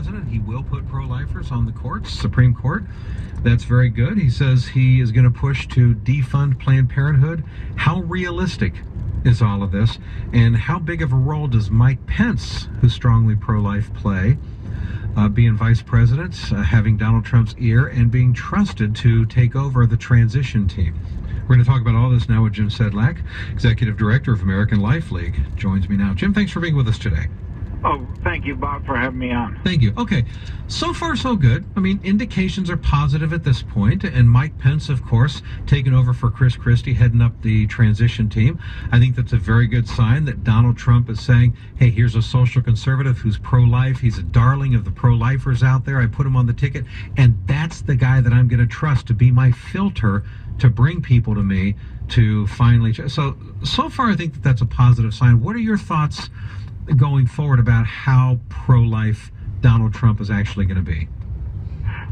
president, he will put pro-lifers on the courts, Supreme Court. That's very good. He says he is going to push to defund Planned Parenthood. How realistic is all of this? And how big of a role does Mike Pence, who's strongly pro-life, play? Being vice president, having Donald Trump's ear, and being trusted to take over the transition team. We're going to talk about all this now with Jim Sedlak, Executive Director of American Life League. Joins me now. Jim, thanks for being with us today. Oh, thank you, Bob, for having me on. Thank you. Okay, so far so good. I mean, indications are positive at this point, and Mike Pence, of course, taking over for Chris Christie, heading up the transition team. I think that's a very good sign that Donald Trump is saying, hey, here's a social conservative who's pro-life. He's a darling of the pro-lifers out there. I put him on the ticket, and that's the guy that I'm going to trust to be my filter to bring people to me to finally... So far, I think that that's a positive sign. What are your thoughts going forward about how pro-life Donald Trump is actually going to be?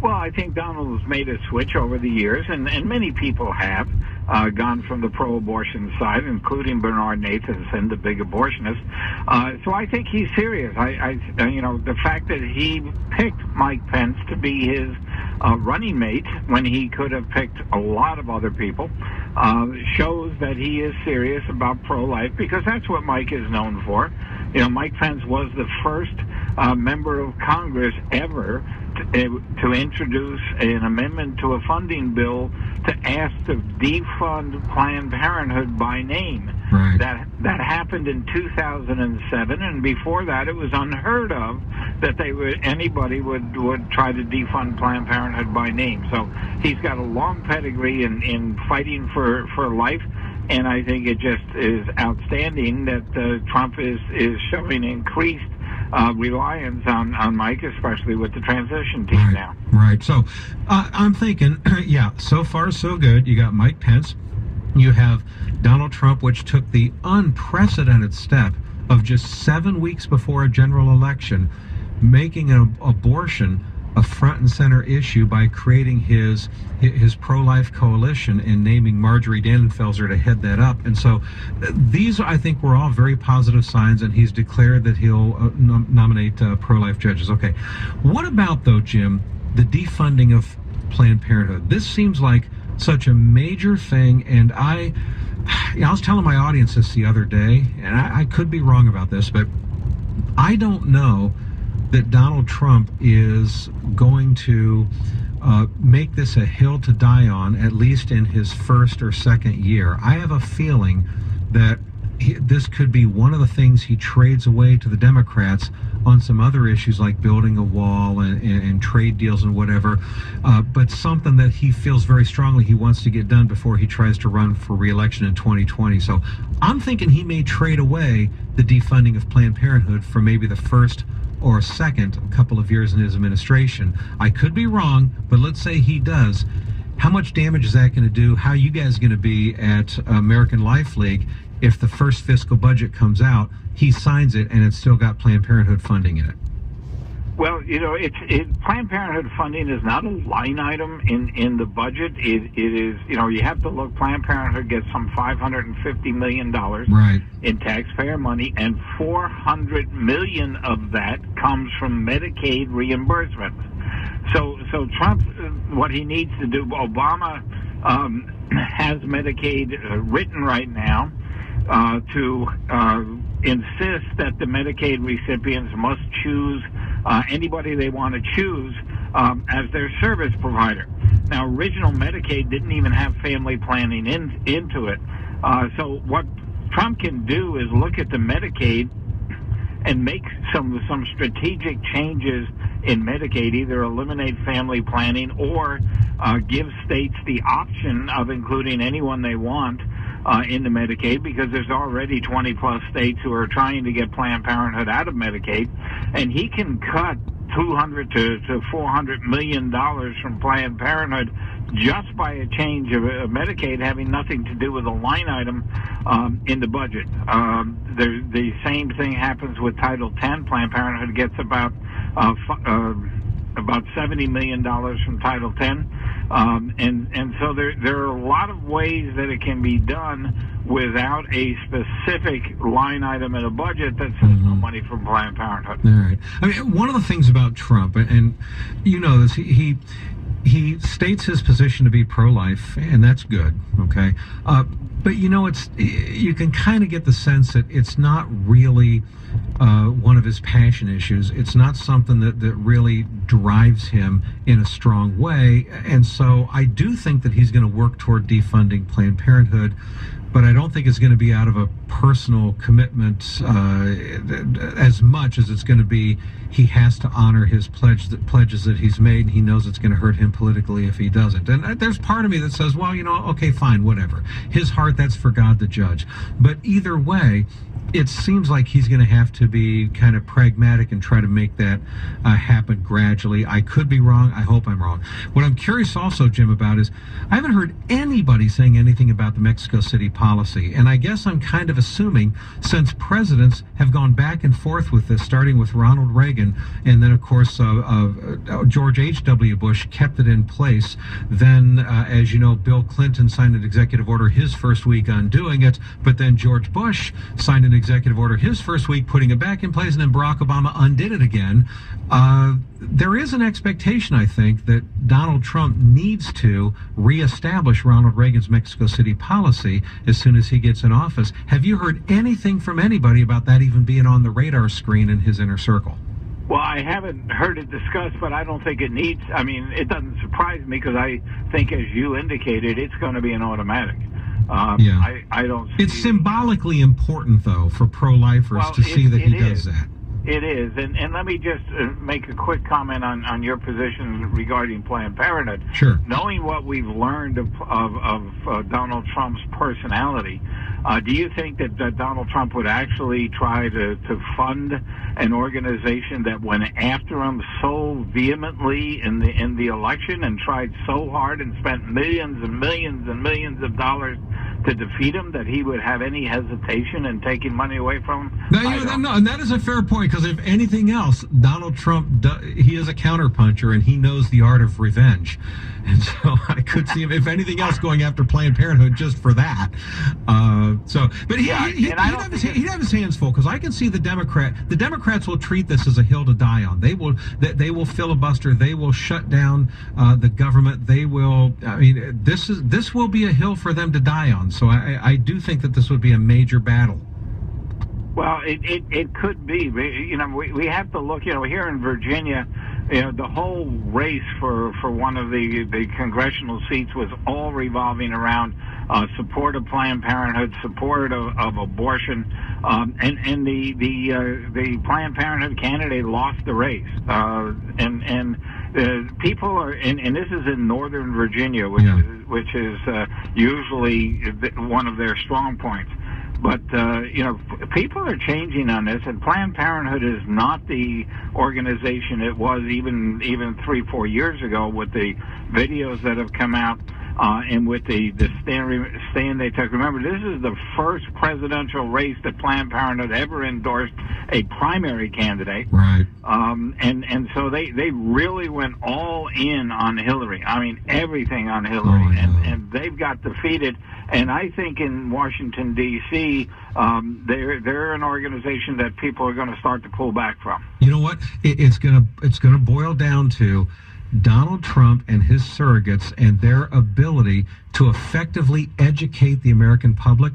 Well, I think Donald has made a switch over the years, and many people have gone from the pro-abortion side, including Bernard Nathanson, the big abortionist. So I think he's serious. The fact that he picked Mike Pence to be his running mate when he could have picked a lot of other people shows that he is serious about pro-life, because that's what Mike is known for. Mike Pence was the first member of Congress ever to introduce an amendment to a funding bill to ask to defund Planned Parenthood by name. Right. That happened in 2007, and before that, it was unheard of that anybody would try to defund Planned Parenthood by name. So he's got a long pedigree in fighting for life. And I think it just is outstanding that Trump is showing increased reliance on Mike, especially with the transition team now. Right. So I'm thinking, yeah, so far so good. You got Mike Pence. You have Donald Trump, which took the unprecedented step of just 7 weeks before a general election, making an abortion a front and center issue by creating his pro-life coalition and naming Marjorie Dannenfelser to head that up. And so these, I think, were all very positive signs, and he's declared that he'll nominate pro-life judges. Okay. What about, though, Jim, the defunding of Planned Parenthood? This seems like such a major thing, and I was telling my audience this the other day, and I could be wrong about this, but I don't know that Donald Trump is going to make this a hill to die on, at least in his first or second year. I have a feeling that this could be one of the things he trades away to the Democrats on some other issues like building a wall and trade deals and whatever, but something that he feels very strongly he wants to get done before he tries to run for re-election in 2020. So I'm thinking he may trade away the defunding of Planned Parenthood for maybe the first or second couple of years in his administration. I could be wrong, but let's say he does. How much damage is that going to do? How are you guys going to be at American Life League if the first fiscal budget comes out, he signs it, and it's still got Planned Parenthood funding in it? Well, Planned Parenthood funding is not a line item in the budget. It is, you have to look. Planned Parenthood gets some $550 million in taxpayer money, and $400 million of that comes from Medicaid reimbursement. So Trump, what he needs to do, Obama has Medicaid written right now to insist that the Medicaid recipients must choose anybody they want to choose as their service provider. Now, original Medicaid didn't even have family planning into it. So what Trump can do is look at the Medicaid and make some strategic changes in Medicaid, either eliminate family planning or give states the option of including anyone they want into Medicaid, because there's already 20-plus states who are trying to get Planned Parenthood out of Medicaid, and he can cut $200 to $400 million from Planned Parenthood just by a change of Medicaid having nothing to do with a line item in the budget. The same thing happens with Title X. Planned Parenthood gets about $70 million from Title X. And so there are a lot of ways that it can be done without a specific line item in a budget that says no money from Planned Parenthood. All right. I mean, one of the things about Trump, and you know this, he states his position to be pro-life, and that's good, okay? But you know, you can kind of get the sense that it's not really one of his passion issues. It's not something that really drives him in a strong way. And so I do think that he's going to work toward defunding Planned Parenthood, but I don't think it's going to be out of a personal commitment as much as it's going to be he has to honor his pledges that he's made, and he knows it's going to hurt him politically if he doesn't. And there's part of me that says, well, you know, okay, fine, whatever. His heart, that's for God to judge. But either way, it seems like he's going to have to be kind of pragmatic and try to make that happen gradually. I could be wrong. I hope I'm wrong. What I'm curious also, Jim, about is I haven't heard anybody saying anything about the Mexico City policy. And I guess I'm kind of assuming, since presidents have gone back and forth with this, starting with Ronald Reagan, and then, of course, George H.W. Bush kept it in place. Then, as you know, Bill Clinton signed an executive order his first week on doing it, but then George Bush signed an executive order his first week putting it back in place, and then Barack Obama undid it again. There is an expectation, I think, that Donald Trump needs to reestablish Ronald Reagan's Mexico City policy as soon as he gets in office. Have you heard anything from anybody about that even being on the radar screen in his inner circle? Well, I haven't heard it discussed, but I don't think it needs. I mean, it doesn't surprise me because I think, as you indicated, it's going to be an automatic. I don't see... It's symbolically important, though, for pro-lifers to see that he does that. It is. And let me just make a quick comment on your position regarding Planned Parenthood. Sure. Knowing what we've learned of Donald Trump's personality, do you think that Donald Trump would actually try to fund an organization that went after him so vehemently in the election and tried so hard and spent millions and millions and millions of dollars to defeat him, that he would have any hesitation in taking money away from him? No, and that is a fair point, because if anything else, Donald Trump, he is a counterpuncher, and he knows the art of revenge. And so I could see him, if anything else, going after Planned Parenthood just for that. But he'd have his hands full, because I can see the Democrats will treat this as a hill to die on. They will filibuster. They will shut down the government. They will. I mean, this will be a hill for them to die on. So I do think that this would be a major battle. Well, it could be. You know, we have to look. You know, here in Virginia, you know, the whole race for one of the congressional seats was all revolving around support of Planned Parenthood, support of abortion, and the Planned Parenthood candidate lost the race. People are, and this is in Northern Virginia, which is usually one of their strong points. But, you know, people are changing on this, and Planned Parenthood is not the organization it was even 3-4 years ago, with the videos that have come out and with the stand they took. Remember, this is the first presidential race that Planned Parenthood ever endorsed a primary candidate. Right. And so they really went all in on Hillary. I mean, everything on Hillary. And they've got defeated. And I think in Washington, D.C., they're an organization that people are going to start to pull back from. You know what? It's gonna boil down to Donald Trump and his surrogates and their ability to effectively educate the American public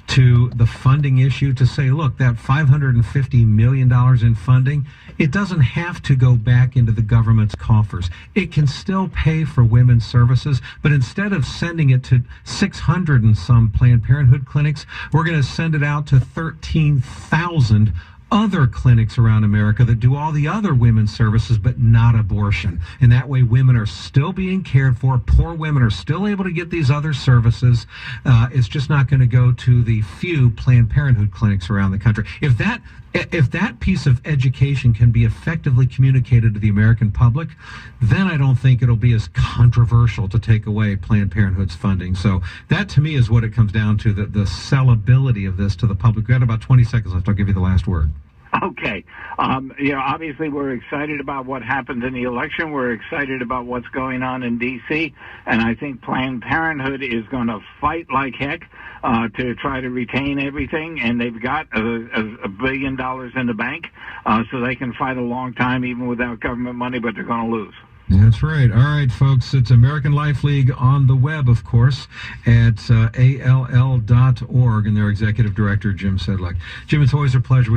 to the funding issue, to say, look, that $550 million in funding, it doesn't have to go back into the government's coffers. It can still pay for women's services, but instead of sending it to 600 and some Planned Parenthood clinics, we're going to send it out to 13,000 other clinics around America that do all the other women's services, but not abortion. And that way women are still being cared for. Poor women are still able to get these other services. It's just not going to go to the few Planned Parenthood clinics around the country. If that piece of education can be effectively communicated to the American public, then I don't think it'll be as controversial to take away Planned Parenthood's funding. So that, to me, is what it comes down to, the sellability of this to the public. We've got about 20 seconds left. I'll give you the last word. Okay. Obviously we're excited about what happened in the election. We're excited about what's going on in D.C., and I think Planned Parenthood is going to fight like heck to try to retain everything, and they've got $1 billion in the bank, so they can fight a long time even without government money, but they're going to lose. That's right. All right, folks. It's American Life League on the web, of course, at ALL.org, and their executive director, Jim Sedlak. Jim, it's always a pleasure.